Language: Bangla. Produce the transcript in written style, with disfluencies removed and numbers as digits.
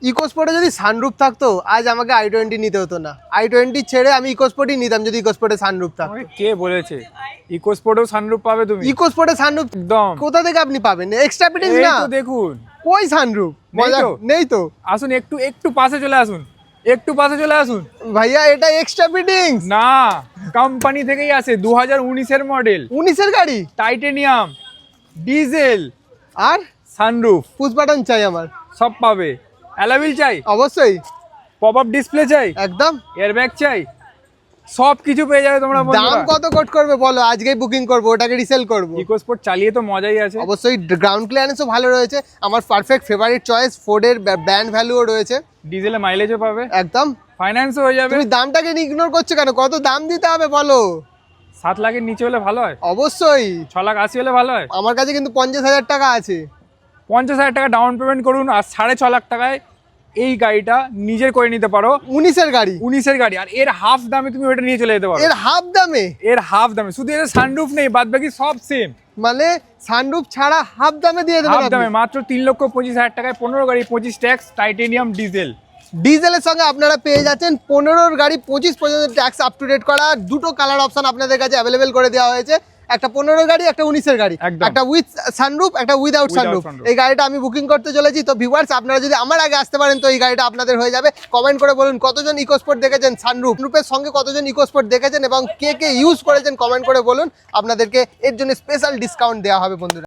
ইকোস্পোর্টে যদি সানরুফ থাকতো আজ আমাকে i20 নিতে হতো না। i20 ছেড়ে আমি ইকোস্পোর্টই নিতাম যদি ইকোস্পোর্টে সানরুফ থাকতো। কে বলেছে ইকোস্পোর্টেও সানরুফ পাবে তুমি? ইকোস্পোর্টে সানরুফ একদম। কোথা থেকে আপনি পাবেন? এক্সট্রা ফিটিংস এই না তো দেখুন, কই সানরুফ? মজা নেই তো। আসুন একটু একটু পাশে চলে আসুন, একটু পাশে চলে আসুন। ভাইয়া এটা এক্সট্রা ফিটিংস না, কোম্পানি থেকেই আসে, 2019 এর মডেল, 19 এর গাড়ি, টাইটেনিয়াম, ডিজেল, আর সানরুফ পুশ বাটন চাই আমার। সব পাবে। অ্যালাবিল চাই, অবশ্যই, পপ আপ ডিসপ্লে চাই, একদম। এয়ারব্যাগ চাই, সব কিছু পেয়ে যাবে তোমরা দাম বন্ধুরা। কত কোট করবে বলো, আজকেই বুকিং করব, ওটাকে রিসেল করব। ইকোস্পোর্ট চালিয়ে তো মজাই আছে। অবশ্যই গ্রাউন্ড ক্লিয়ারেন্সও ভালো রয়েছে, আমার পারফেক্ট ফেভারিট চয়েস, ফোর্ডের ব্র্যান্ড ভ্যালুও রয়েছে, ডিজেলে মাইলেজও পাবে, একদম। ফাইন্যান্সও হয়ে যাবে। তুমি দামটাকে ইগনোর করছো কেন? কত দাম দিতে হবে বলো? 7 লাখের নিচে হলে ভালো হয়, অবশ্যই। 6,80,000 হলে ভালো হয়। আমার কাছে কিন্তু 50,000 টাকা আছে। 50,000 টাকা ডাউন পেমেন্ট করুন, আর 6.5 লাখ টাকায় এই গাড়িটা নিজের করে নিতে পারো। 19 এর গাড়ি, 19 এর গাড়ি, আর এর হাফ দামে তুমি ওটা নিয়ে চলে যেতে পারো। এর হাফ দামে? এর হাফ দামে, শুধু এর সানরুফ নেই, বাদ বাকি সব সেম। মানে সানরুফ ছাড়া হাফ দামে দিয়ে দেবেন হাফ আপনি? দামে মাত্র 3,25,000 টাকায় 15 গাড়ি, 25 ট্যাক্স, টাইটেনিয়াম ডিজেল। ডিজেলের সঙ্গে আপনারা পেয়ে যাচ্ছেন 15 গাড়ি 25 পর্যন্ত ট্যাক্স আপ টু ডেট করা। দুটো কালার অপশন আপনাদের কাছে অ্যাভেলেবেল করে দেওয়া হয়েছে, একটা 15 গাড়ি, একটা 19 এর গাড়ি, একদম। একটা উইথ সানরুফ, একটা উইদাউট সানরুফ। sunroof। এই গাড়িটা আমি বুকিং করতে চলেছি। তো ভিউয়ার্স, আপনারা যদি আমার আগে আসতে পারেন তো এই গাড়িটা আপনাদের হয়ে যাবে। কমেন্ট করে বলুন কতজন ইকোস্পোর্ট দেখেছেন সানরুফের সঙ্গে, কতজন ইকোস্পোর্ট দেখেছেন এবং কে কে ইউজ করেছেন, কমেন্ট করে বলুন। আপনাদেরকে এর জন্য স্পেশাল ডিসকাউন্ট দেওয়া হবে বন্ধুরা।